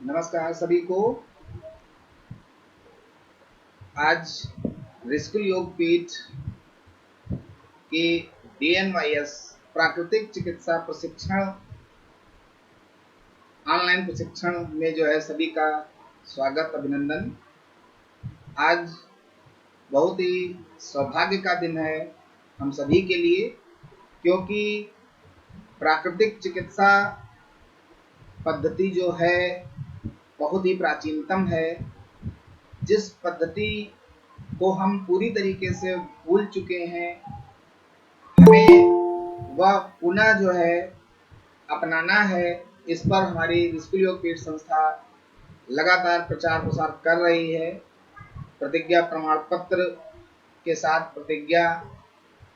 नमस्कार सभी को। आज रिस्कुल योग पीठ के DNYS प्राकृतिक चिकित्सा प्रशिक्षण ऑनलाइन प्रशिक्षण में जो है सभी का स्वागत, अभिनंदन। आज बहुत ही सौभाग्य का दिन है हम सभी के लिए, क्योंकि प्राकृतिक चिकित्सा पद्धति जो है बहुत ही प्राचीनतम है। जिस पद्धति को हम पूरी तरीके से भूल चुके हैं, हमें वह पुनः जो है अपनाना है। इस पर हमारी रिस्कुल योग पीठ संस्था लगातार प्रचार प्रसार कर रही है। प्रतिज्ञा प्रमाण पत्र के साथ प्रतिज्ञा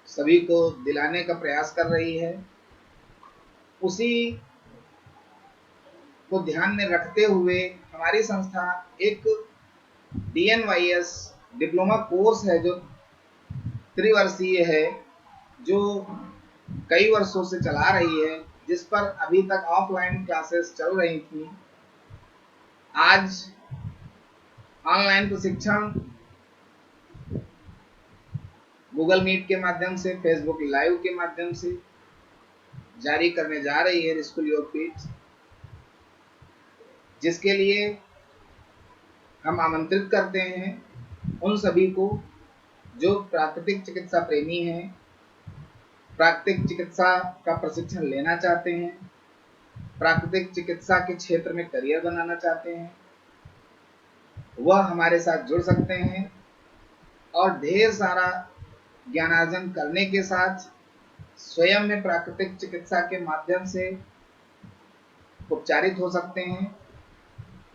सभी को दिलाने का प्रयास कर रही है। उसी को ध्यान में रखते हुए हमारी संस्था एक DNYS डिप्लोमा कोर्स है जो त्रिवर्षीय है, जो कई वर्षों से चला रही है, जिस पर अभी तक ऑफलाइन क्लासेस चल रही थी। आज ऑनलाइन प्रशिक्षण गूगल मीट के माध्यम से, फेसबुक लाइव के माध्यम से जारी करने जा रही है रिस्कुल योग पीठ, जिसके लिए हम आमंत्रित करते हैं उन सभी को जो प्राकृतिक चिकित्सा प्रेमी हैं, प्राकृतिक चिकित्सा का प्रशिक्षण लेना चाहते हैं, प्राकृतिक चिकित्सा के क्षेत्र में करियर बनाना चाहते हैं, वह हमारे साथ जुड़ सकते हैं और ढेर सारा ज्ञानार्जन करने के साथ स्वयं में प्राकृतिक चिकित्सा के माध्यम से उपचारित हो सकते हैं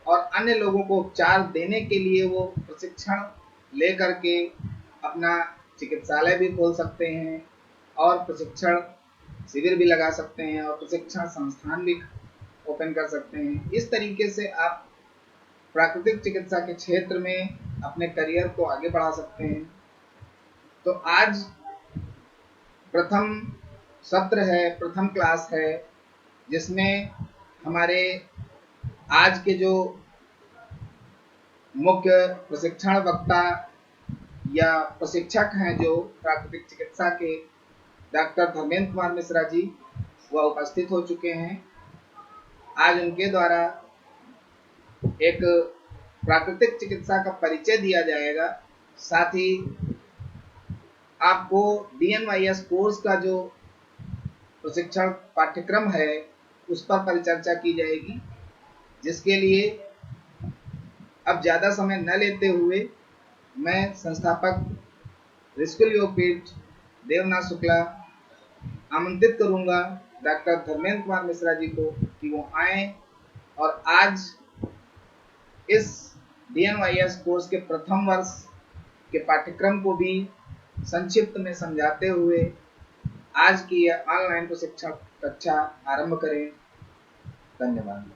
और अन्य लोगों को उपचार देने के लिए वो प्रशिक्षण लेकर के अपना चिकित्सालय भी खोल सकते हैं और प्रशिक्षण शिविर भी लगा सकते हैं और प्रशिक्षण संस्थान भी ओपन कर सकते हैं। इस तरीके से आप प्राकृतिक चिकित्सा के क्षेत्र में अपने करियर को आगे बढ़ा सकते हैं। तो आज प्रथम सत्र है, प्रथम क्लास है, जिसमें हमारे आज के जो मुख्य प्रशिक्षण वक्ता या प्रशिक्षक हैं जो प्राकृतिक चिकित्सा के, डॉक्टर धर्मेंद्र कुमार मिश्रा जी, वह उपस्थित हो चुके हैं। आज उनके द्वारा एक प्राकृतिक चिकित्सा का परिचय दिया जाएगा। साथ ही आपको DNYS कोर्स का जो प्रशिक्षण पाठ्यक्रम है उस पर परिचर्चा की जाएगी, जिसके लिए अब ज़्यादा समय न लेते हुए मैं संस्थापक रिस्कुल योग पीठ देवनाथ शुक्ला आमंत्रित करूंगा डॉक्टर धर्मेंद्र कुमार मिश्रा जी को कि वो आएं और आज इस DNYS कोर्स के प्रथम वर्ष के पाठ्यक्रम को भी संक्षिप्त में समझाते हुए आज की यह ऑनलाइन प्रशिक्षण कक्षा आरंभ करें। धन्यवाद।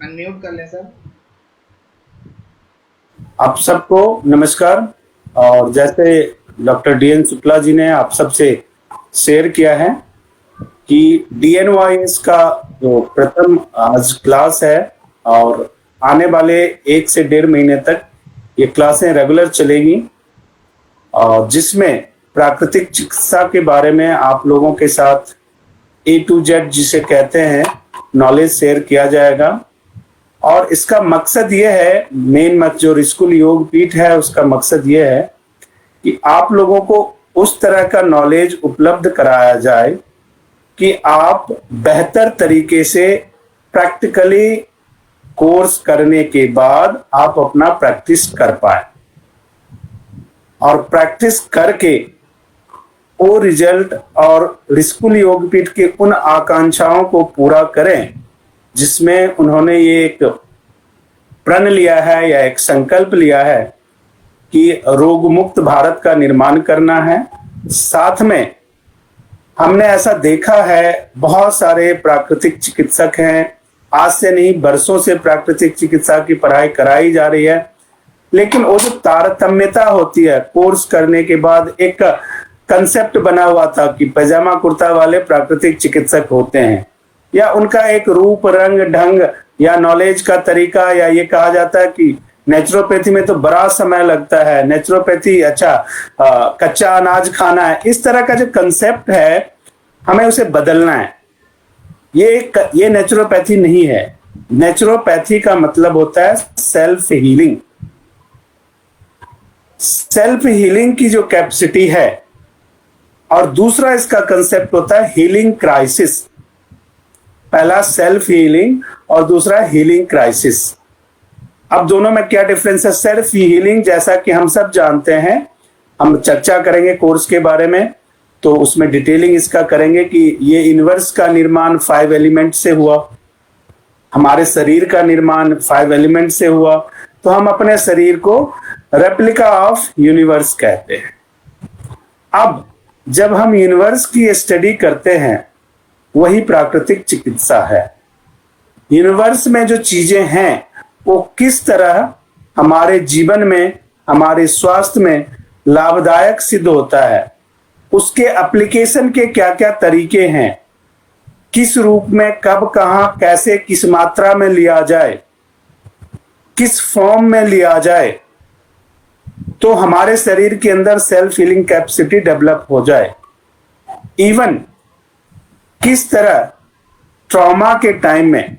अनम्यूट कर लें सर। आप सबको नमस्कार। और जैसे डॉक्टर DN शुक्ला जी ने आप सबसे शेयर किया है कि DNYS का जो प्रथम आज क्लास है और आने वाले 1 से 1.5 महीने तक ये क्लासें रेगुलर चलेगी, और जिसमें प्राकृतिक चिकित्सा के बारे में आप लोगों के साथ A to Z जिसे कहते हैं नॉलेज शेयर किया जाएगा। और इसका मकसद ये है, मेन जो रिस्कुल योग पीठ है उसका मकसद ये है कि आप लोगों को उस तरह का नॉलेज उपलब्ध कराया जाए कि आप बेहतर तरीके से प्रैक्टिकली कोर्स करने के बाद आप अपना प्रैक्टिस कर पाए और प्रैक्टिस करके वो रिजल्ट और रिस्कुल योग पीठ के उन आकांक्षाओं को पूरा करें जिसमें उन्होंने ये एक प्रण लिया है या एक संकल्प लिया है कि रोग मुक्त भारत का निर्माण करना है। साथ में हमने ऐसा देखा है, बहुत सारे प्राकृतिक चिकित्सक हैं, आज से नहीं बरसों से प्राकृतिक चिकित्सा की पढ़ाई कराई जा रही है, लेकिन वो जो तारतम्यता होती है कोर्स करने के बाद, एक कंसेप्ट बना हुआ था कि पैजामा कुर्ता वाले प्राकृतिक चिकित्सक होते हैं, या उनका एक रूप रंग ढंग या नॉलेज का तरीका, या ये कहा जाता है कि नेचुरोपैथी में तो बड़ा समय लगता है, नेचुरोपैथी अच्छा कच्चा अनाज खाना है। इस तरह का जो कंसेप्ट है हमें उसे बदलना है। ये नेचुरोपैथी नहीं है। नेचुरोपैथी का मतलब होता है सेल्फ हीलिंग। सेल्फ हीलिंग की जो कैपेसिटी है, और दूसरा इसका कंसेप्ट होता है हीलिंग क्राइसिस। पहला सेल्फ हीलिंग और दूसरा हीलिंग क्राइसिस। अब दोनों में क्या डिफरेंस है? सेल्फ हीलिंग जैसा कि हम सब जानते हैं, हम चर्चा करेंगे कोर्स के बारे में, तो उसमें डिटेलिंग इसका करेंगे कि ये यूनिवर्स का निर्माण 5 एलिमेंट से हुआ, हमारे शरीर का निर्माण 5 एलिमेंट से हुआ, तो हम अपने शरीर को रेप्लिका ऑफ यूनिवर्स कहते हैं। अब जब हम यूनिवर्स की स्टडी करते हैं, वही प्राकृतिक चिकित्सा है। यूनिवर्स में जो चीजें हैं वो किस तरह हमारे जीवन में, हमारे स्वास्थ्य में लाभदायक सिद्ध होता है, उसके एप्लीकेशन के क्या क्या तरीके हैं, किस रूप में, कब, कहां, कैसे, किस मात्रा में लिया जाए, किस फॉर्म में लिया जाए, तो हमारे शरीर के अंदर सेल्फ हीलिंग कैपेसिटी डेवलप हो जाए। इवन किस तरह ट्रॉमा के टाइम में,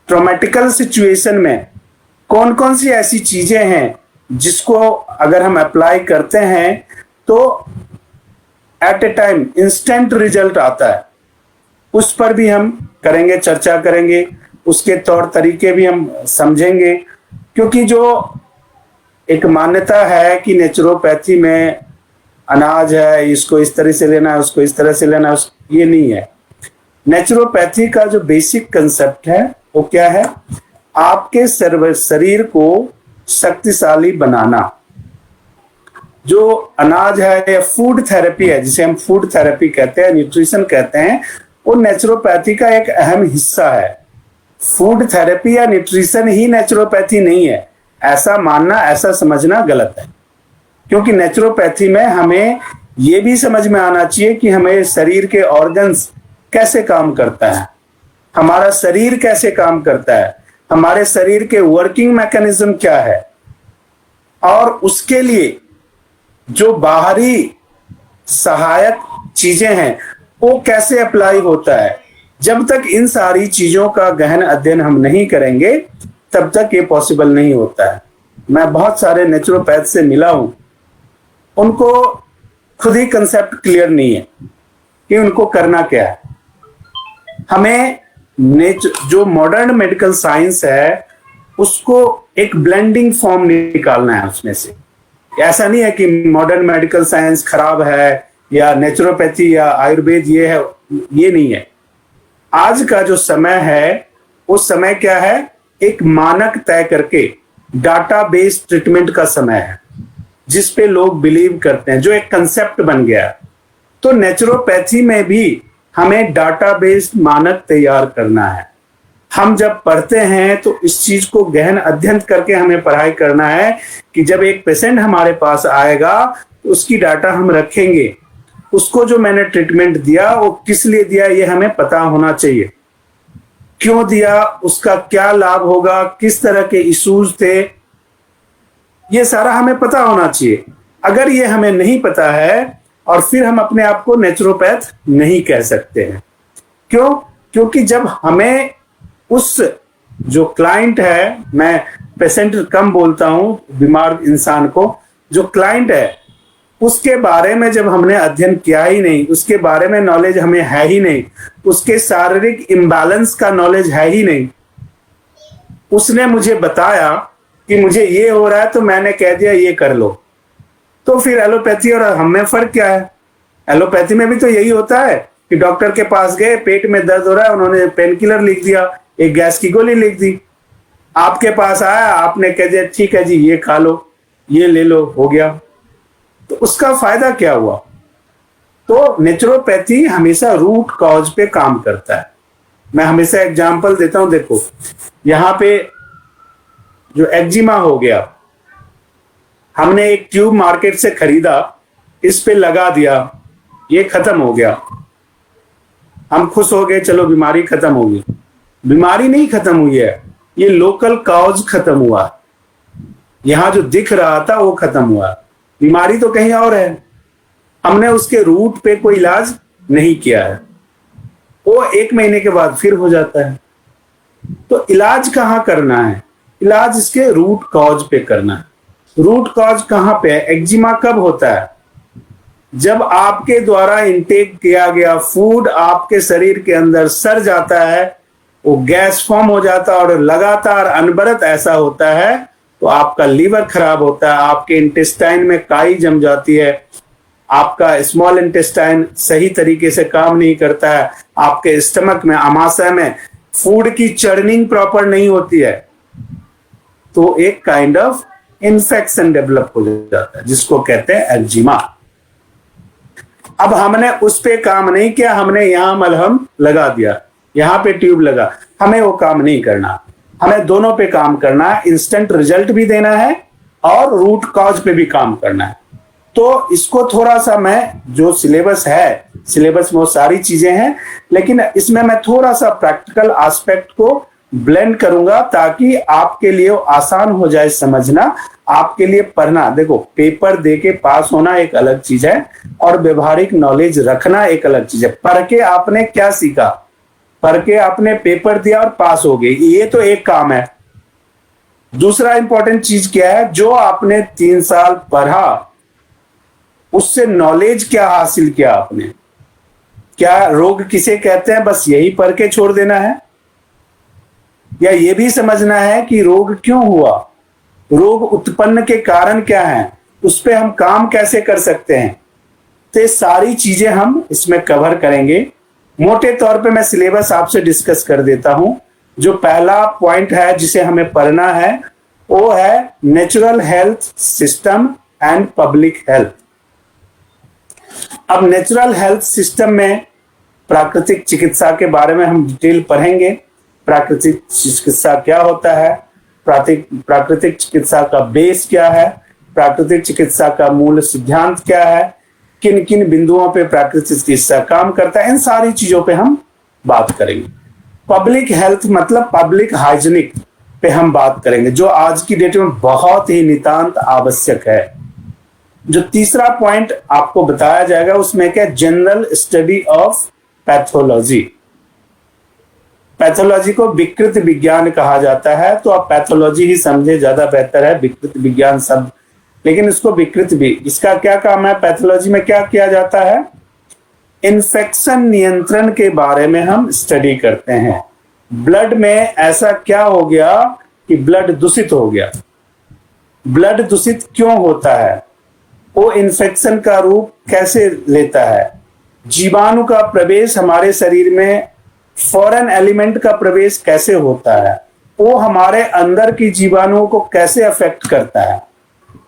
ट्रॉमेटिकल सिचुएशन में कौन कौन सी ऐसी चीजें हैं जिसको अगर हम अप्लाई करते हैं तो at a time instant result आता है, उस पर भी हम करेंगे, चर्चा करेंगे, उसके तौर तरीके भी हम समझेंगे। क्योंकि जो एक मान्यता है कि नेचुरोपैथी में अनाज है, इसको इस तरह से लेना है, उसको इस तरह से लेना है, ये नहीं है। नेचुरोपैथी का जो बेसिक कंसेप्ट है वो क्या है? आपके शरीर को शक्तिशाली बनाना। जो अनाज है या फूड थेरेपी है, जिसे हम फूड थेरेपी कहते हैं, न्यूट्रिशन कहते हैं, वो नेचुरोपैथी का एक अहम हिस्सा है। फूड थेरेपी या न्यूट्रिशन ही नेचुरोपैथी नहीं है, ऐसा मानना, ऐसा समझना गलत है। क्योंकि नेचुरोपैथी में हमें ये भी समझ में आना चाहिए कि हमें शरीर के ऑर्गन्स कैसे काम करता है, हमारा शरीर कैसे काम करता है, हमारे शरीर के वर्किंग मैकेनिज्म क्या है, और उसके लिए जो बाहरी सहायक चीजें हैं वो कैसे अप्लाई होता है। जब तक इन सारी चीजों का गहन अध्ययन हम नहीं करेंगे तब तक ये पॉसिबल नहीं होता है। मैं बहुत सारे नेचुरोपैथ से मिला हूं, उनको खुद ही कंसेप्ट क्लियर नहीं है कि उनको करना क्या है। हमें जो मॉडर्न मेडिकल साइंस है उसको एक ब्लेंडिंग फॉर्म निकालना है उसमें से। ऐसा नहीं है कि मॉडर्न मेडिकल साइंस खराब है या नेचुरोपैथी या आयुर्वेद ये है, ये नहीं है। आज का जो समय है उस समय क्या है? एक मानक तय करके डाटा बेस्ड ट्रीटमेंट का समय है, जिस पे लोग बिलीव करते हैं, जो एक कंसेप्ट बन गया। तो नेचुरोपैथी में भी हमें डाटा बेस्ड मानक तैयार करना है। हम जब पढ़ते हैं तो इस चीज को गहन अध्ययन करके हमें पढ़ाई करना है कि जब एक पेशेंट हमारे पास आएगा तो उसकी डाटा हम रखेंगे, उसको जो मैंने ट्रीटमेंट दिया वो किस लिए दिया ये हमें पता होना चाहिए, क्यों दिया, उसका क्या लाभ होगा, किस तरह के इश्यूज थे, ये सारा हमें पता होना चाहिए। अगर ये हमें नहीं पता है और फिर हम अपने आप को नेचुरोपैथ नहीं कह सकते हैं। क्यों? क्योंकि जब हमें उस जो क्लाइंट है, मैं पेशेंट कम बोलता हूं, बीमार इंसान को, जो क्लाइंट है उसके बारे में जब हमने अध्ययन किया ही नहीं, उसके बारे में नॉलेज हमें है ही नहीं, उसके शारीरिक इम्बैलेंस का नॉलेज है ही नहीं, उसने मुझे बताया कि मुझे ये हो रहा है तो मैंने कह दिया ये कर लो, तो फिर एलोपैथी और हम में फर्क क्या है? एलोपैथी में भी तो यही होता है कि डॉक्टर के पास गए, पेट में दर्द हो रहा है, उन्होंने पेन किलर लिख दिया, एक गैस की गोली लिख दी, आपके पास आया, आपने कह दिया ठीक है जी ये खा लो, ये ले लो, हो गया। तो उसका फायदा क्या हुआ? तो नेचुरोपैथी हमेशा रूट कॉज पे काम करता है। मैं हमेशा एग्जांपल देता हूं, देखो यहां पे जो एक्जिमा हो गया, हमने एक ट्यूब मार्केट से खरीदा, इस पे लगा दिया, ये खत्म हो गया, हम खुश हो गए, चलो बीमारी खत्म हो गई। बीमारी नहीं खत्म हुई है, ये लोकल कॉज खत्म हुआ। यहां जो दिख रहा था वो खत्म हुआ, बीमारी तो कहीं और है। हमने उसके रूट पे कोई इलाज नहीं किया है, वो 1 महीने के बाद फिर हो जाता है। तो इलाज कहाँ करना है? इलाज इसके रूट कॉज पे करना है। रूट कॉज कहाँ पे है? एक्जिमा कब होता है? जब आपके द्वारा इंटेक किया गया फूड आपके शरीर के अंदर सड़ जाता है, वो गैस फॉर्म हो जाता है और लगातार अनवरत ऐसा होता है, तो आपका लीवर खराब होता है, आपके इंटेस्टाइन में काई जम जाती है, आपका स्मॉल इंटेस्टाइन सही तरीके से काम नहीं करता है, आपके स्टमक में, आमाशय में फूड की चर्निंग प्रॉपर नहीं होती है, तो एक काइंड ऑफ इन्फेक्शन डेवलप हो जाता है जिसको कहते हैं एक्जिमा। अब हमने उस पे काम नहीं किया, हमने यहां मलहम लगा दिया, यहां पे ट्यूब लगा, हमें वो काम नहीं करना। हमें दोनों पे काम करना है, इंस्टेंट रिजल्ट भी देना है और रूट कॉज पे भी काम करना है। तो इसको थोड़ा सा मैं, जो सिलेबस है, सिलेबस में वो सारी चीजें हैं, लेकिन इसमें मैं थोड़ा सा प्रैक्टिकल एस्पेक्ट को ब्लेंड करूंगा ताकि आपके लिए आसान हो जाए समझना, आपके लिए पढ़ना। देखो, पेपर दे के पास होना एक अलग चीज है और व्यवहारिक नॉलेज रखना एक अलग चीज है। पढ़ के आपने क्या सीखा? पढ़ के आपने पेपर दिया और पास हो गए, ये तो एक काम है। दूसरा इंपॉर्टेंट चीज क्या है? जो आपने 3 साल पढ़ा, उससे नॉलेज क्या हासिल किया आपने? क्या रोग किसे कहते हैं बस यही पढ़ के छोड़ देना है, या ये भी समझना है कि रोग क्यों हुआ, रोग उत्पन्न के कारण क्या है, उस पे हम काम कैसे कर सकते हैं? तो ये सारी चीजें हम इसमें कवर करेंगे। मोटे तौर पे मैं सिलेबस आपसे डिस्कस कर देता हूं। जो पहला पॉइंट है जिसे हमें पढ़ना है वो है natural health system and public health. अब नेचुरल हेल्थ सिस्टम में प्राकृतिक चिकित्सा के बारे में हम डिटेल पढ़ेंगे। प्राकृतिक चिकित्सा क्या होता है, प्राकृतिक चिकित्सा का बेस क्या है, प्राकृतिक चिकित्सा का मूल सिद्धांत क्या है, किन किन बिंदुओं पे प्राकृतिक चिकित्सा काम करता है, इन सारी चीजों पे हम बात करेंगे। पब्लिक हेल्थ मतलब पब्लिक हाइजीनिक पे हम बात करेंगे, जो आज की डेट में बहुत ही नितांत आवश्यक है। जो तीसरा पॉइंट आपको बताया जाएगा उसमें क्या, general study of pathology. Pathology को विकृत विज्ञान कहा जाता है, तो आप पैथोलॉजी ही समझे, ज्यादा बेहतर है विकृत विज्ञान शब्द, लेकिन इसको विकृत भी। इसका क्या काम है? पैथोलॉजी में क्या किया जाता है? इन्फेक्शन नियंत्रण के बारे में हम स्टडी करते हैं। ब्लड में ऐसा क्या हो गया कि ब्लड दूषित हो गया? ब्लड दूषित क्यों होता है? वो इन्फेक्शन का रूप कैसे लेता है? जीवाणु का प्रवेश हमारे शरीर में, फॉरेन एलिमेंट का प्रवेश कैसे होता है? वो हमारे अंदर की जीवाणुओं को कैसे अफेक्ट करता है?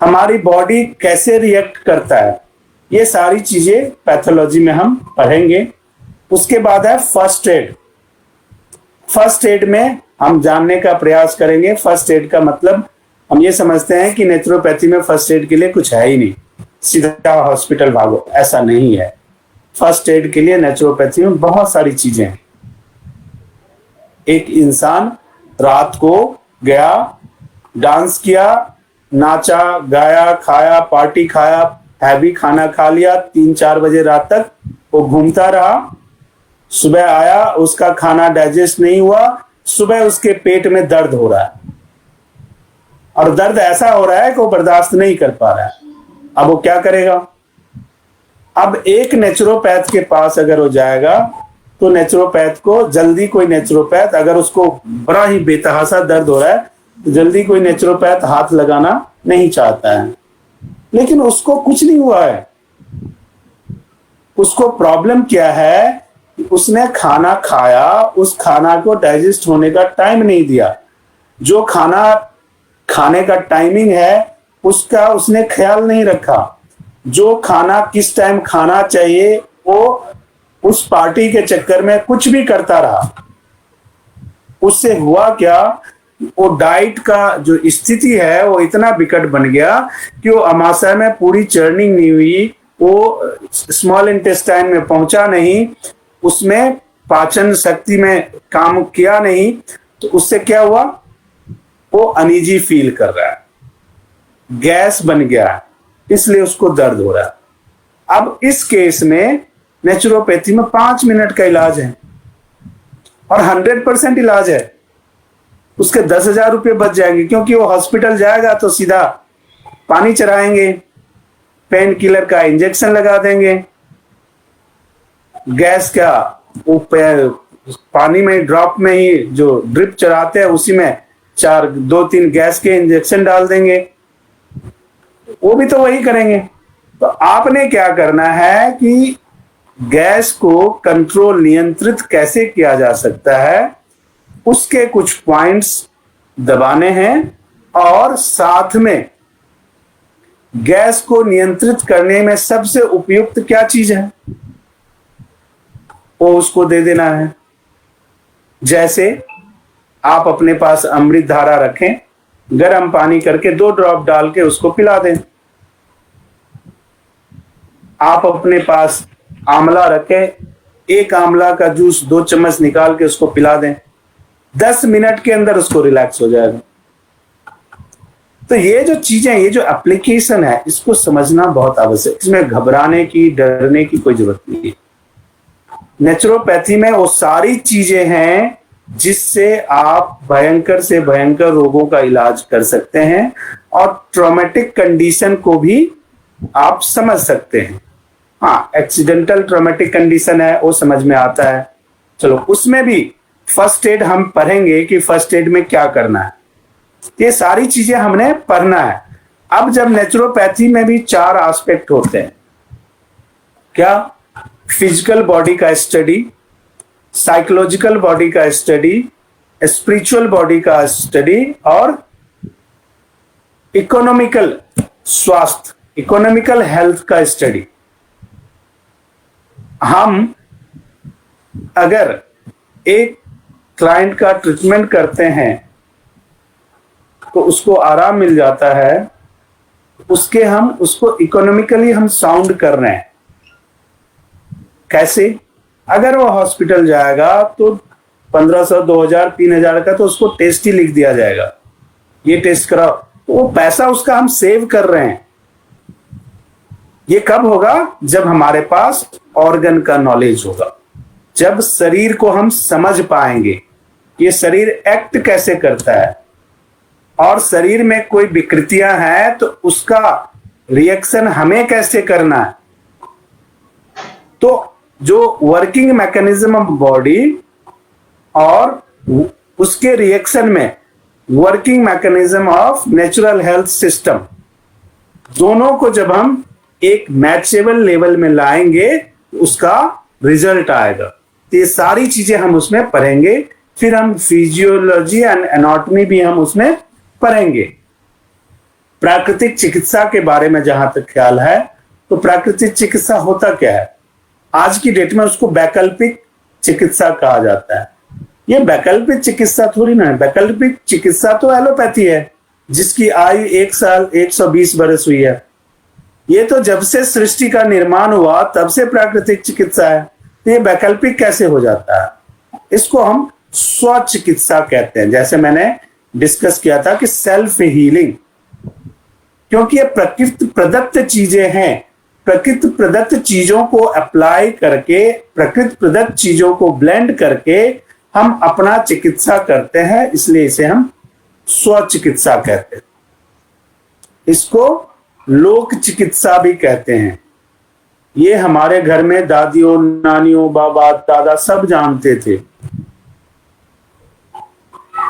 हमारी बॉडी कैसे रिएक्ट करता है? ये सारी चीजें पैथोलॉजी में हम पढ़ेंगे। उसके बाद है फर्स्ट एड। फर्स्ट एड में हम जानने का प्रयास करेंगे। फर्स्ट एड का मतलब हम ये समझते हैं कि नेचुरोपैथी में फर्स्ट एड के लिए कुछ है ही नहीं, सीधा हॉस्पिटल भागो, ऐसा नहीं है। फर्स्ट एड के लिए नेचुरोपैथी में बहुत सारी चीजें हैं। एक इंसान रात को गया, डांस किया, नाचा गाया, खाया, पार्टी खाया, हैवी खाना खा लिया, 3-4 बजे रात तक वो घूमता रहा। सुबह आया, उसका खाना डाइजेस्ट नहीं हुआ, सुबह उसके पेट में दर्द हो रहा है और दर्द ऐसा हो रहा है कि वो बर्दाश्त नहीं कर पा रहा है। अब वो क्या करेगा? अब एक नेचुरोपैथ के पास अगर वो जाएगा तो नेचुरोपैथ को जल्दी, कोई नेचुरोपैथ अगर उसको बड़ा ही बेतहासा दर्द हो रहा है तो जल्दी कोई नेचुरोपैथ हाथ लगाना नहीं चाहता है, लेकिन उसको कुछ नहीं हुआ है। उसको प्रॉब्लम क्या है? उसने खाना खाया, उस खाना को डाइजेस्ट होने का टाइम नहीं दिया। जो खाना खाने का टाइमिंग है उसका उसने ख्याल नहीं रखा। जो खाना किस टाइम खाना चाहिए वो उस पार्टी के चक्कर में कुछ भी करता रहा। उससे हुआ क्या? वो डाइट का जो स्थिति है वो इतना विकट बन गया कि वो अमाशय में पूरी चर्निंग नहीं हुई, वो स्मॉल इंटेस्टाइन में पहुंचा नहीं, उसमें पाचन शक्ति में काम किया नहीं, तो उससे क्या हुआ, वो अनईजी फील कर रहा है, गैस बन गया है, इसलिए उसको दर्द हो रहा है। अब इस केस में नेचुरोपैथी में 5 मिनट का इलाज है और 100% इलाज है। उसके 10,000 रुपये बच जाएंगे, क्योंकि वो हॉस्पिटल जाएगा तो सीधा पानी चढ़ाएंगे, पेन किलर का इंजेक्शन लगा देंगे, गैस का वो पानी में ड्रॉप में ही जो ड्रिप चढ़ाते हैं उसी में 2-3 गैस के इंजेक्शन डाल देंगे, वो भी तो वही करेंगे। तो आपने क्या करना है कि गैस को कंट्रोल, नियंत्रित कैसे किया जा सकता है, उसके कुछ पॉइंट्स दबाने हैं, और साथ में गैस को नियंत्रित करने में सबसे उपयुक्त क्या चीज है वो उसको दे देना है। जैसे आप अपने पास अमृत धारा रखें, गर्म पानी करके 2 ड्रॉप डाल के उसको पिला दें। आप अपने पास आंवला रखें, 1 आंवला का जूस 2 चम्मच निकाल के उसको पिला दें, 10 मिनट के अंदर उसको रिलैक्स हो जाएगा। तो ये जो चीजें, ये जो एप्लीकेशन है, इसको समझना बहुत आवश्यक, इसमें घबराने की, डरने की कोई जरूरत नहीं है। नेचुरोपैथी में वो सारी चीजें हैं जिससे आप भयंकर से भयंकर रोगों का इलाज कर सकते हैं, और ट्रॉमेटिक कंडीशन को भी आप समझ सकते हैं। हाँ, एक्सीडेंटल ट्रॉमेटिक कंडीशन है वो समझ में आता है, चलो उसमें भी फर्स्ट एड हम पढ़ेंगे कि फर्स्ट एड में क्या करना है, ये सारी चीजें हमने पढ़ना है। अब जब नेचुरोपैथी में भी 4 एस्पेक्ट होते हैं, क्या, फिजिकल बॉडी का स्टडी, साइकोलॉजिकल बॉडी का स्टडी, स्पिरिचुअल बॉडी का स्टडी, और इकोनॉमिकल स्वास्थ्य, इकोनॉमिकल हेल्थ का स्टडी। हम अगर एक क्लाइंट का ट्रीटमेंट करते हैं तो उसको आराम मिल जाता है, उसको इकोनॉमिकली हम साउंड कर रहे हैं। कैसे? अगर वो हॉस्पिटल जाएगा तो 1500, 2000, 3000 का तो उसको टेस्ट ही लिख दिया जाएगा, ये टेस्ट कराओ, तो वो पैसा उसका हम सेव कर रहे हैं। ये कब होगा? जब हमारे पास ऑर्गन का नॉलेज होगा, जब शरीर को हम समझ पाएंगे ये शरीर एक्ट कैसे करता है, और शरीर में कोई विकृतियां हैं तो उसका रिएक्शन हमें कैसे करना है। तो जो वर्किंग मैकेनिज्म ऑफ बॉडी और उसके रिएक्शन में working mechanism of natural health system, दोनों को जब हम एक मैचेबल लेवल में लाएंगे उसका रिजल्ट आएगा। तो ये सारी चीजें हम उसमें पढ़ेंगे, फिर हम फिजियोलॉजी एंड एनाटॉमी भी हम उसमें पढ़ेंगे। प्राकृतिक चिकित्सा के बारे में जहां तक ख्याल है, तो प्राकृतिक चिकित्सा होता क्या है? आज की डेट में उसको वैकल्पिक चिकित्सा कहा जाता है। ये वैकल्पिक चिकित्सा थोड़ी ना है, वैकल्पिक चिकित्सा तो एलोपैथी है जिसकी आयु 1 साल 120 बरस हुई है। ये तो जब से सृष्टि का निर्माण हुआ तब से प्राकृतिक चिकित्सा है, तो ये वैकल्पिक कैसे हो जाता है? इसको हम स्व चिकित्सा कहते हैं। जैसे मैंने डिस्कस किया था कि सेल्फ हीलिंग, क्योंकि ये प्रकृति प्रदत्त चीजें हैं, प्रकृति प्रदत्त चीजों को अप्लाई करके, प्रकृति प्रदत्त चीजों को ब्लेंड करके हम अपना चिकित्सा करते हैं, इसलिए इसे हम स्व चिकित्सा कहते हैं। इसको लोक चिकित्सा भी कहते हैं। ये हमारे घर में दादियों, नानियों, बाबा, दादा सब जानते थे।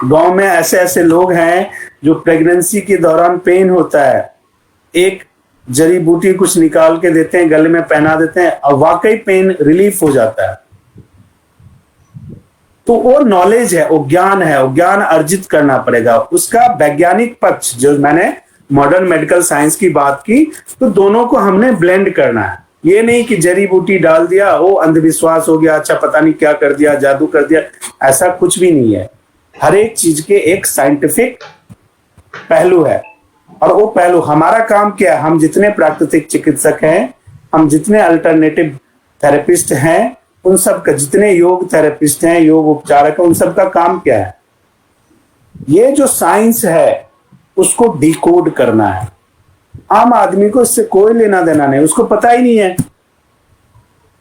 गांव में ऐसे ऐसे लोग हैं जो प्रेगनेंसी के दौरान पेन होता है, एक जड़ी बूटी कुछ निकाल के देते हैं, गले में पहना देते हैं और वाकई पेन रिलीफ हो जाता है। तो वो नॉलेज है, वो ज्ञान है, वो ज्ञान अर्जित करना पड़ेगा। उसका वैज्ञानिक पक्ष, जो मैंने मॉडर्न मेडिकल साइंस की बात की, तो दोनों को हमने ब्लेंड करना है। ये नहीं कि जड़ी बूटी डाल दिया, वो अंधविश्वास हो गया, अच्छा पता नहीं क्या कर दिया, जादू कर दिया, ऐसा कुछ भी नहीं है। हर एक चीज के एक साइंटिफिक पहलू है, और वो पहलू हमारा काम क्या है? हम जितने प्राकृतिक चिकित्सक हैं हम जितने अल्टरनेटिव थेरेपिस्ट हैं उन सब का, जितने योग थेरेपिस्ट हैं, योग उपचारक हैं, उन सब का काम क्या है? ये जो साइंस है उसको डिकोड करना है। आम आदमी को इससे कोई लेना देना नहीं, उसको पता ही नहीं है।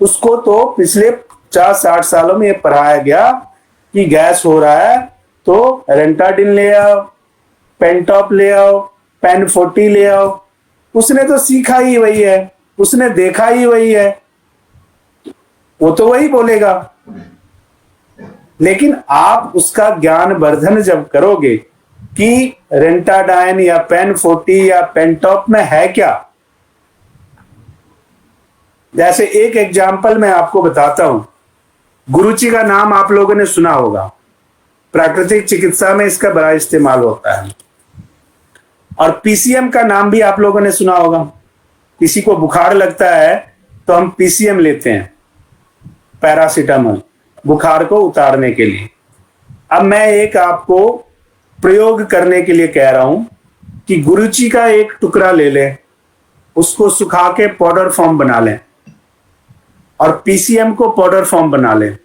उसको तो पिछले 50-60 सालों में ये पढ़ाया गया कि गैस हो रहा है तो रेंटाडिन ले आओ, पेंटॉप ले आओ, पेन 40 ले आओ। उसने तो सीखा ही वही है, उसने देखा ही वही है, वो तो वही बोलेगा। लेकिन आप उसका ज्ञान वर्धन जब करोगे कि रेंटाडाइन या पेन 40 या पेंटॉप में है क्या, जैसे एक एग्जाम्पल मैं आपको बताता हूं। गुरुची का नाम आप लोगों ने सुना होगा, प्राकृतिक चिकित्सा में इसका बड़ा इस्तेमाल होता है। और पीसीएम का नाम भी आप लोगों ने सुना होगा। किसी को बुखार लगता है तो हम पीसीएम लेते हैं, पैरासीटामोल, बुखार को उतारने के लिए। अब मैं एक आपको प्रयोग करने के लिए कह रहा हूं कि गुरुची का एक टुकड़ा ले लें, उसको सुखा के पाउडर फॉर्म बना लें और पीसीएम को पाउडर फॉर्म बना लें।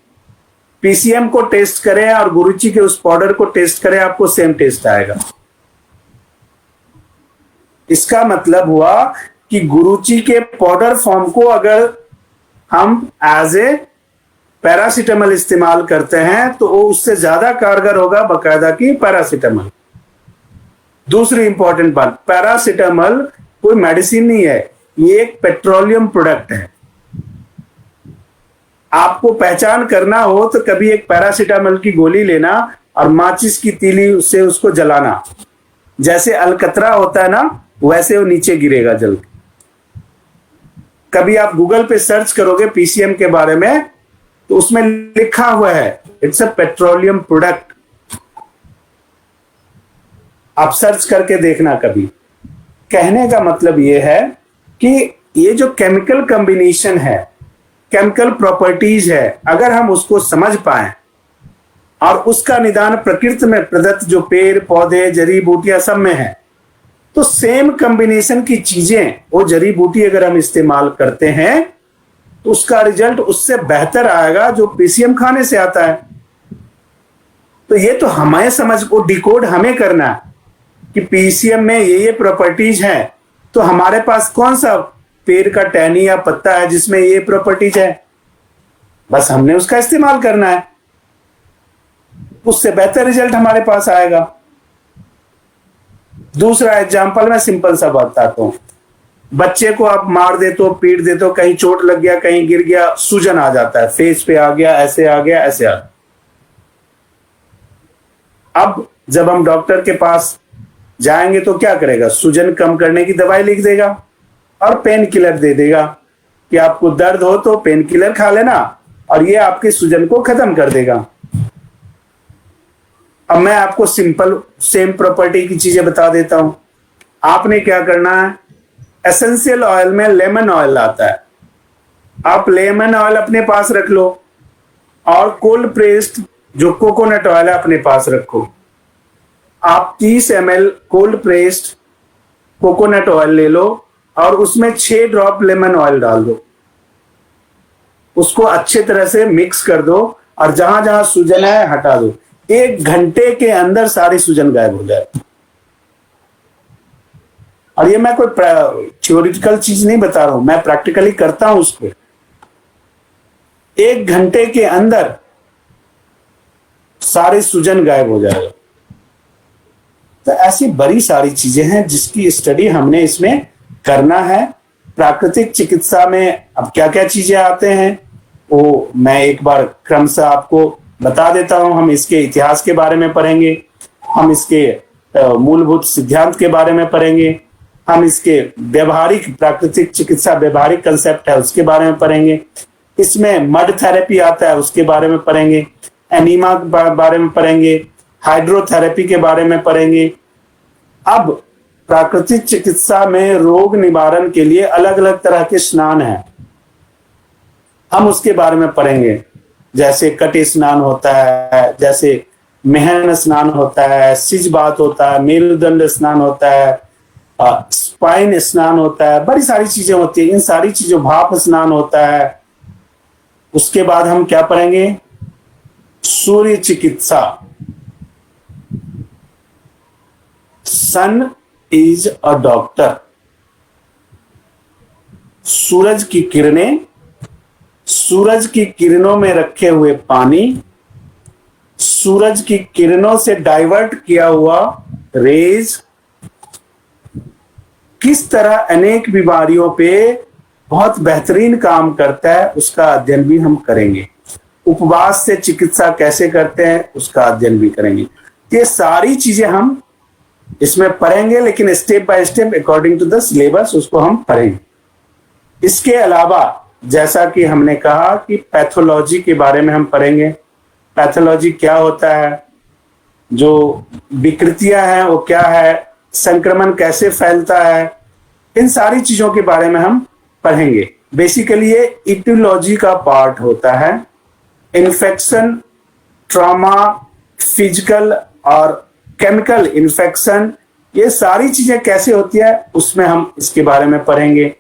पीसीएम को टेस्ट करें और गुरुची के उस पाउडर को टेस्ट करें, आपको सेम टेस्ट आएगा। इसका मतलब हुआ कि गुरुची के पाउडर फॉर्म को अगर हम एज ए पैरासीटामोल इस्तेमाल करते हैं तो वो उससे ज्यादा कारगर होगा बकायदा की पैरासीटामोल। दूसरी इंपॉर्टेंट बात, पैरासीटामोल कोई मेडिसिन नहीं है, ये एक पेट्रोलियम प्रोडक्ट है। आपको पहचान करना हो तो कभी एक पैरासीटामोल की गोली लेना और माचिस की तीली से उसको जलाना, जैसे अलकतरा होता है ना वैसे वो नीचे गिरेगा जल के। कभी आप गूगल पे सर्च करोगे पीसीएम के बारे में तो उसमें लिखा हुआ है इट्स अ पेट्रोलियम प्रोडक्ट। आप सर्च करके देखना कभी। कहने का मतलब यह है कि ये जो केमिकल कॉम्बिनेशन है, केमिकल प्रॉपर्टीज है, अगर हम उसको समझ पाए और उसका निदान प्रकृति में प्रदत्त जो पेड़ पौधे जड़ी बूटियां सब में है, तो सेम कॉम्बिनेशन की चीजें, वो जड़ी बूटी अगर हम इस्तेमाल करते हैं तो उसका रिजल्ट उससे बेहतर आएगा जो पीसीएम खाने से आता है। तो ये तो हमें समझ को डिकोड हमें करना है कि पीसीएम में ये प्रॉपर्टीज हैं, तो हमारे पास कौन सा पेड़ का टहनी या पत्ता है जिसमें ये प्रॉपर्टीज है, बस हमने उसका इस्तेमाल करना है, उससे बेहतर रिजल्ट हमारे पास आएगा। दूसरा एग्जाम्पल मैं सिंपल सा बताता हूं। बच्चे को आप मार देते हो, पीट देते हो, कहीं चोट लग गया, कहीं गिर गया, सूजन आ जाता है, फेस पे आ गया, ऐसे आ गया, ऐसे आ गया। अब जब हम डॉक्टर के पास जाएंगे तो क्या करेगा? सूजन कम करने की दवाई लिख देगा और पेन किलर दे देगा कि आपको दर्द हो तो पेन किलर खा लेना और ये आपके सूजन को खत्म कर देगा। अब मैं आपको सिंपल सेम प्रॉपर्टी की चीजें बता देता हूं। आपने क्या करना है, एसेंशियल ऑयल में लेमन ऑयल आता है, आप लेमन ऑयल अपने पास रख लो और कोल्ड प्रेस्ड जो कोकोनट ऑयल है अपने पास रखो। आप 30 ml cold pressed coconut oil ले लो और उसमें 6 ड्रॉप लेमन ऑयल डाल दो, उसको अच्छे तरह से मिक्स कर दो और जहां जहां सूजन है हटा दो। 1 घंटे के अंदर सारी सूजन गायब हो जाए। और ये मैं कोई थ्योरिटिकल चीज नहीं बता रहा हूं, मैं प्रैक्टिकली करता हूं उसको। 1 घंटे के अंदर सारी सूजन गायब हो जाएगा। तो ऐसी बड़ी सारी चीजें हैं जिसकी स्टडी हमने इसमें करना है। प्राकृतिक चिकित्सा में अब क्या क्या चीजें आते हैं वो मैं एक बार क्रम से आपको बता देता हूं। हम इसके इतिहास के बारे में पढ़ेंगे, हम इसके मूलभूत सिद्धांत के बारे में पढ़ेंगे, हम इसके व्यवहारिक प्राकृतिक चिकित्सा व्यवहारिक कंसेप्ट है उसके बारे में पढ़ेंगे, इसमें मड थेरेपी आता है उसके बारे में पढ़ेंगे, एनीमा के बारे में पढ़ेंगे, हाइड्रोथेरेपी के बारे में पढ़ेंगे। अब प्राकृतिक चिकित्सा में रोग निवारण के लिए अलग अलग तरह के स्नान हैं, हम उसके बारे में पढ़ेंगे। जैसे कटे स्नान होता है, जैसे मेहन स्नान होता है, सिज बात होता है, मेरुदंड स्नान होता है, स्पाइन स्नान होता है, बड़ी सारी चीजें होती है। इन सारी चीजों, भाप स्नान होता है। उसके बाद हम क्या पढ़ेंगे? सूर्य चिकित्सा। सन इज अ डॉक्टर। सूरज की किरणें, सूरज की किरणों में रखे हुए पानी, सूरज की किरणों से डाइवर्ट किया हुआ रेज किस तरह अनेक बीमारियों पे बहुत बेहतरीन काम करता है, उसका अध्ययन भी हम करेंगे। उपवास से चिकित्सा कैसे करते हैं, उसका अध्ययन भी करेंगे। ये सारी चीजें हम इसमें पढ़ेंगे, लेकिन step by step according to the syllabus उसको हम पढ़ेंगे। इसके अलावा जैसा कि हमने कहा कि पैथोलॉजी के बारे में हम पढ़ेंगे। पैथोलॉजी क्या होता है, जो विकृतियां हैं वो क्या है, संक्रमण कैसे फैलता है, इन सारी चीजों के बारे में हम पढ़ेंगे। बेसिकली ये इटियोलॉजी का पार्ट होता है। इन्फेक्शन, ट्रॉमा, फिजिकल और केमिकल इन्फेक्शन, ये सारी चीजें कैसे होती है उसमें हम इसके बारे में पढ़ेंगे।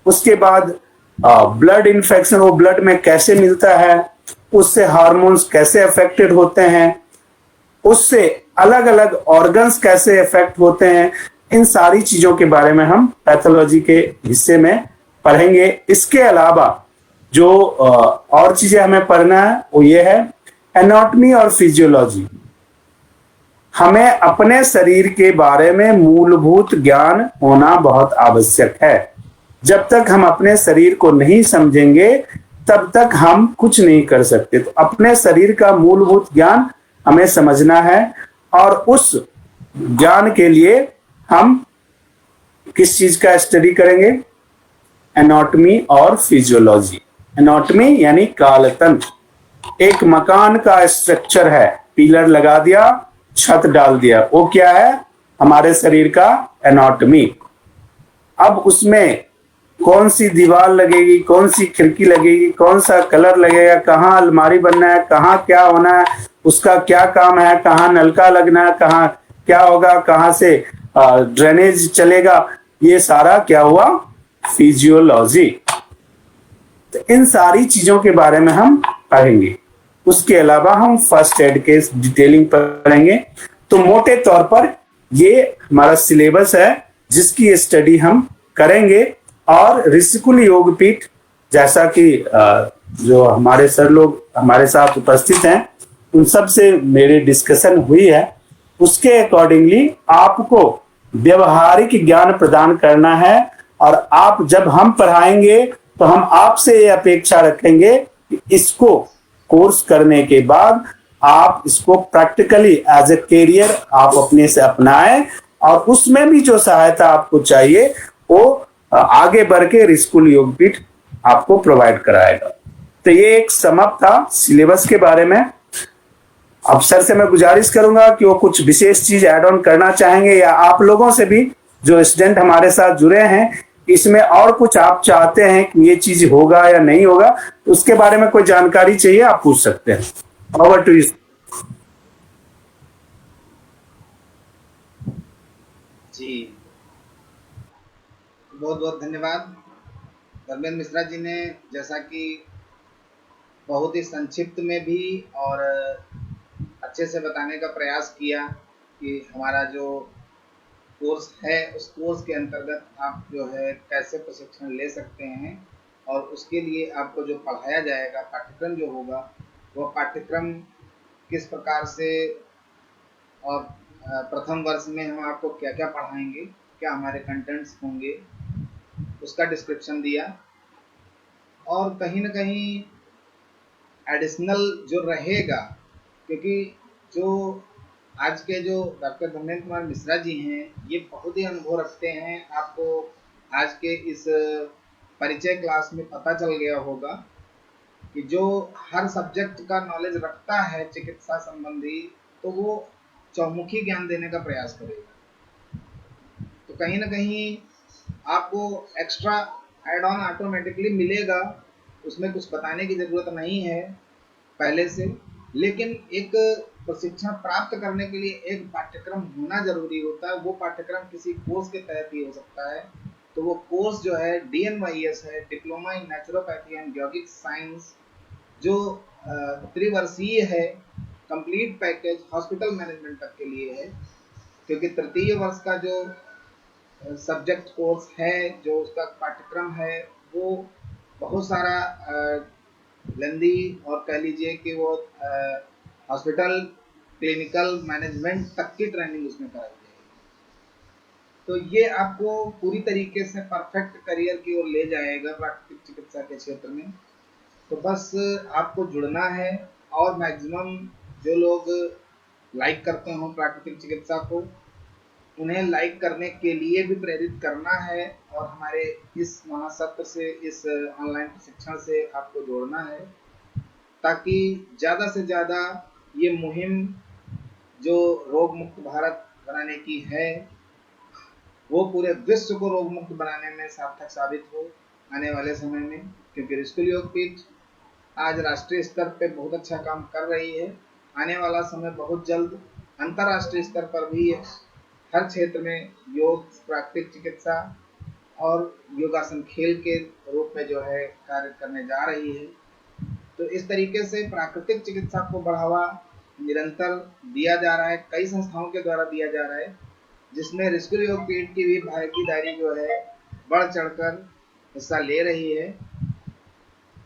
उसके बाद ब्लड इन्फेक्शन, वो ब्लड में कैसे मिलता है, उससे हार्मोन्स कैसे अफेक्टेड होते हैं, उससे अलग अलग ऑर्गन्स कैसे इफेक्ट होते हैं, इन सारी चीजों के बारे में हम पैथोलॉजी के हिस्से में पढ़ेंगे। इसके अलावा जो और चीजें हमें पढ़ना है वो ये है एनाटॉमी और फिजियोलॉजी। हमें अपने शरीर के बारे में मूलभूत ज्ञान होना बहुत आवश्यक है। जब तक हम अपने शरीर को नहीं समझेंगे तब तक हम कुछ नहीं कर सकते। तो अपने शरीर का मूलभूत ज्ञान हमें समझना है, और उस ज्ञान के लिए हम किस चीज का स्टडी करेंगे? एनाटॉमी और फिजियोलॉजी। एनाटॉमी यानी काल तंत्र। एक मकान का स्ट्रक्चर है, पिलर लगा दिया, छत डाल दिया, वो क्या है? हमारे शरीर का एनाटॉमी। अब उसमें कौन सी दीवार लगेगी, कौन सी खिड़की लगेगी, कौन सा कलर लगेगा, कहाँ अलमारी बनना है, कहाँ क्या होना है, उसका क्या काम है, कहाँ नलका लगना है, कहाँ क्या होगा, कहाँ से ड्रेनेज चलेगा, ये सारा क्या हुआ? फिजियोलॉजी। तो इन सारी चीजों के बारे में हम पढ़ेंगे। उसके अलावा हम फर्स्ट एड के डिटेलिंग पढ़ेंगे। तो मोटे तौर पर ये हमारा सिलेबस है जिसकी स्टडी हम करेंगे। और ऋषिकुल योगपीठ, जैसा कि जो हमारे सर लोग हमारे साथ उपस्थित हैं उन सब से मेरी डिस्कशन हुई है, उसके अकॉर्डिंगली आपको व्यवहारिक ज्ञान प्रदान करना है। और आप जब हम पढ़ाएंगे तो हम आपसे ये अपेक्षा रखेंगे कि इसको कोर्स करने के बाद आप इसको प्रैक्टिकली एज ए कैरियर आप अपने से अपनाएं, और उसमें भी जो सहायता आपको चाहिए वो आगे बढ़ के ऋषिकुल योगपीठ आपको प्रोवाइड कराएगा। तो ये एक समअप था सिलेबस के बारे में। अब सर से मैं गुजारिश करूंगा कि वो कुछ विशेष चीज ऐड ऑन करना चाहेंगे, या आप लोगों से भी जो स्टूडेंट हमारे साथ जुड़े हैं इसमें और कुछ आप चाहते हैं कि ये चीज होगा या नहीं होगा, तो उसके बारे में कोई जानकारी चाहिए आप पूछ सकते हैं। Over to you. जी, बहुत बहुत धन्यवाद धर्मेंद्र मिश्रा जी ने, जैसा कि बहुत ही संक्षिप्त में भी और अच्छे से बताने का प्रयास किया कि हमारा जो कोर्स है उस कोर्स के अंतर्गत आप जो है कैसे प्रशिक्षण ले सकते हैं, और उसके लिए आपको जो पढ़ाया जाएगा, पाठ्यक्रम जो होगा वह पाठ्यक्रम किस प्रकार से, और प्रथम वर्ष में हम आपको क्या क्या पढ़ाएंगे, क्या हमारे कंटेंट्स होंगे, उसका डिस्क्रिप्शन दिया। और कहीं ना कहीं एडिशनल जो रहेगा, क्योंकि जो आज के जो डॉक्टर धर्मेंद्र कुमार मिश्रा जी हैं ये बहुत ही अनुभव रखते हैं। आपको आज के इस परिचय क्लास में पता चल गया होगा कि जो हर सब्जेक्ट का नॉलेज रखता है चिकित्सा संबंधी, तो वो चौमुखी ज्ञान देने का प्रयास करेगा। तो कहीं ना कहीं आपको एक्स्ट्रा एड ऑन ऑटोमेटिकली मिलेगा, उसमें कुछ बताने की ज़रूरत नहीं है पहले से। लेकिन एक प्रशिक्षण प्राप्त करने के लिए एक पाठ्यक्रम होना जरूरी होता है। वो पाठ्यक्रम किसी कोर्स के तहत ही हो सकता है। तो वो कोर्स जो है DNYS है, डिप्लोमा इन नेचुरोपैथी एंड यौगिक साइंस, जो त्रिवर्षीय है, कंप्लीट पैकेज हॉस्पिटल मैनेजमेंट तक के लिए है। क्योंकि तृतीय वर्ष का जो सब्जेक्ट कोर्स है, जो उसका पाठ्यक्रम है, वो बहुत सारा लंदी और कह लीजिए कि वो हॉस्पिटल क्लिनिकल मैनेजमेंट तक की ट्रेनिंग उसमें कराई जाएगी। तो ये आपको पूरी तरीके से परफेक्ट करियर की ओर ले जाएगा प्राकृतिक चिकित्सा के क्षेत्र में। तो बस आपको जुड़ना है, और मैक्सिमम जो लोग लाइक करते हो प्राकृतिक चिकित्सा को, उन्हें लाइक करने के लिए भी प्रेरित करना है, और हमारे इस महासत्र से, इस ऑनलाइन प्रशिक्षण से आपको जोड़ना है, ताकि ज़्यादा से ज़्यादा ये मुहिम जो रोग मुक्त भारत बनाने की है, वो पूरे विश्व को रोग मुक्त बनाने में सार्थक साबित हो आने वाले समय में। क्योंकि ऋषिकुल योगपीठ आज राष्ट्रीय स्तर पे बहुत अच्छा काम कर रही है। आने वाला समय बहुत जल्द अंतर्राष्ट्रीय स्तर पर भी हर क्षेत्र में योग, प्राकृतिक चिकित्सा और योगासन खेल के रूप में जो है कार्य करने जा रही है। तो इस तरीके से प्राकृतिक चिकित्सा को बढ़ावा निरंतर दिया जा रहा है, कई संस्थाओं के द्वारा दिया जा रहा है, जिसमें ऋषिकुल योगपीठ की भी भागीदारी जो है बढ़ चढ़कर हिस्सा ले रही है।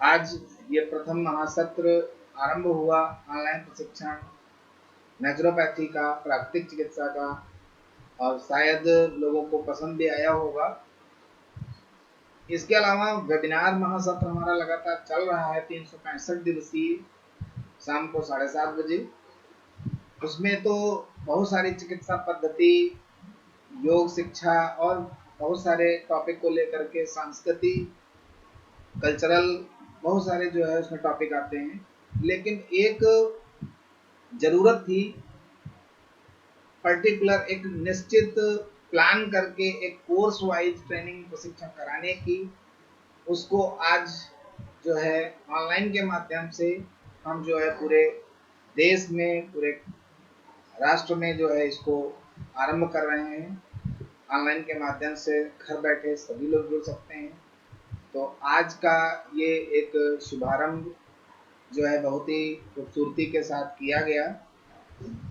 आज ये प्रथम महासत्र आरंभ हुआ ऑनलाइन प्रशिक्षण नेचुरोपैथी का, प्राकृतिक चिकित्सा का, और शायद लोगों को पसंद भी आया होगा। इसके अलावा वेबिनार महासत्र हमारा लगातार चल रहा है, 365 दिवसीय, शाम को 7:30 बजे। उसमें तो बहुत सारी चिकित्सा पद्धति, योग शिक्षा और बहुत सारे टॉपिक को लेकर के सांस्कृतिक, कल्चरल, बहुत सारे जो है उसमें टॉपिक आते हैं। लेकिन एक जरूरत थी पर्टिकुलर, एक निश्चित प्लान करके एक कोर्स वाइज ट्रेनिंग प्रशिक्षण कराने की। उसको आज जो है ऑनलाइन के माध्यम से हम जो है पूरे देश में, पूरे राष्ट्र में जो है इसको आरंभ कर रहे हैं। ऑनलाइन के माध्यम से घर बैठे सभी लोग जुड़ सकते हैं। तो आज का ये एक शुभारंभ जो है बहुत ही खूबसूरती के साथ किया गया,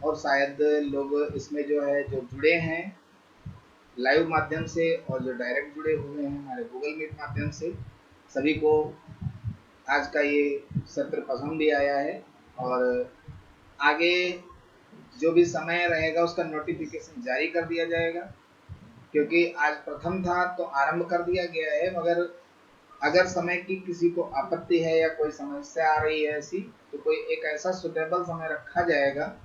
और शायद लोग इसमें जो है जो जुड़े हैं लाइव माध्यम से, और जो डायरेक्ट जुड़े हुए हैं हमारे गूगल मीट माध्यम से, सभी को आज का ये सत्र पसंद भी आया है। और आगे जो भी समय रहेगा उसका नोटिफिकेशन जारी कर दिया जाएगा। क्योंकि आज प्रथम था तो आरंभ कर दिया गया है, मगर अगर समय की किसी को आपत्ति है या कोई समस्या आ रही है ऐसी, तो कोई एक ऐसा सुटेबल समय रखा जाएगा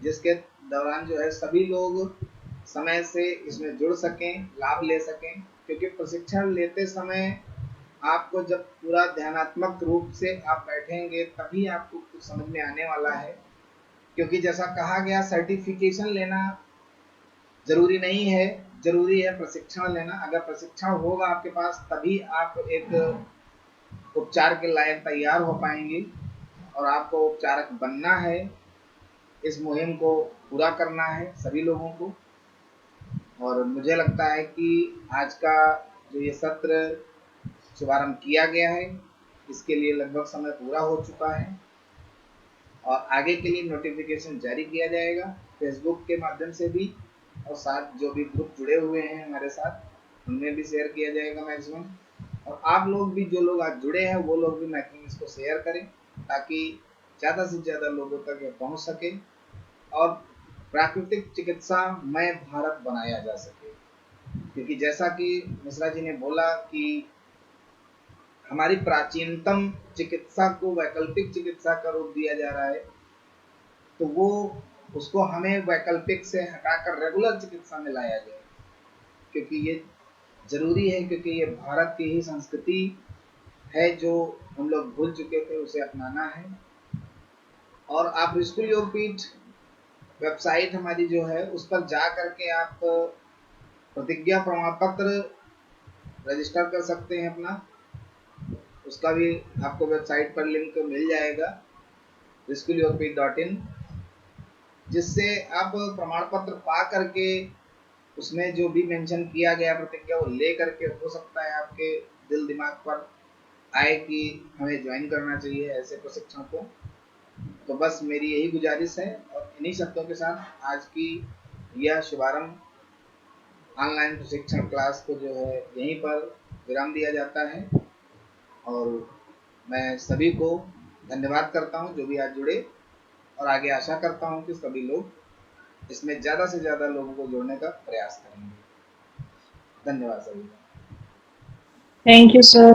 जिसके दौरान जो है सभी लोग समय से इसमें जुड़ सकें, लाभ ले सकें। क्योंकि प्रशिक्षण लेते समय आपको जब पूरा ध्यानात्मक रूप से आप बैठेंगे तभी आपको कुछ समझ में आने वाला है। क्योंकि जैसा कहा गया, सर्टिफिकेशन लेना जरूरी नहीं है, जरूरी है प्रशिक्षण लेना। अगर प्रशिक्षण होगा आपके पास तभी आप एक उपचार के लायक तैयार हो पाएंगे, और आपको उपचारक बनना है। इस मुहिम को पूरा करना है सभी लोगों को। और मुझे लगता है कि आज का जो ये सत्र शुभारंभ किया गया है, इसके लिए लगभग समय पूरा हो चुका है, और आगे के लिए नोटिफिकेशन जारी किया जाएगा फेसबुक के माध्यम से भी, और साथ जो भी ग्रुप जुड़े हुए हैं हमारे साथ उनमें भी शेयर किया जाएगा मैक्सिमम। और आप लोग भी, जो लोग आज जुड़े हैं, वो लोग भी मैक्सिमम इसको शेयर करें, ताकि ज़्यादा से ज़्यादा लोगों तक ये पहुंच सके और प्राकृतिक चिकित्सा मय भारत बनाया जा सके। क्योंकि जैसा कि मिश्रा जी ने बोला कि हमारी प्राचीनतम चिकित्सा को वैकल्पिक चिकित्सा का रूप दिया जा रहा है, तो वो उसको हमें वैकल्पिक से हटाकर रेगुलर चिकित्सा में लाया जाए। क्योंकि ये जरूरी है, क्योंकि ये भारत की ही संस्कृति है जो हम लोग भूल चुके थे, उसे अपनाना है। और आप ऋषिकुल योगपीठ वेबसाइट हमारी जो है उस पर जा करके आप प्रतिज्ञा प्रमाण पत्र रजिस्टर कर सकते हैं अपना। उसका भी आपको वेबसाइट पर लिंक मिल जाएगा, ऋषिकुलयोगपीठ.in। जिससे आप प्रमाण पत्र पा करके उसमें जो भी मेंशन किया गया प्रतिज्ञा वो ले करके हो सकता है आपके दिल दिमाग पर आए कि हमें ज्वाइन करना चाहिए ऐसे प्रशिक्षण को। तो बस मेरी यही गुजारिश है और इन्हीं शब्दों के साथ आज की यह शुभारंभ ऑनलाइन प्रशिक्षण क्लास को जो है यहीं पर विराम दिया जाता है और मैं सभी को धन्यवाद करता हूं जो भी आज जुड़े और आगे आशा करता हूं कि सभी लोग इसमें ज़्यादा से ज़्यादा लोगों को जोड़ने का प्रयास करेंगे। धन्यवाद सभी। Thank you, sir.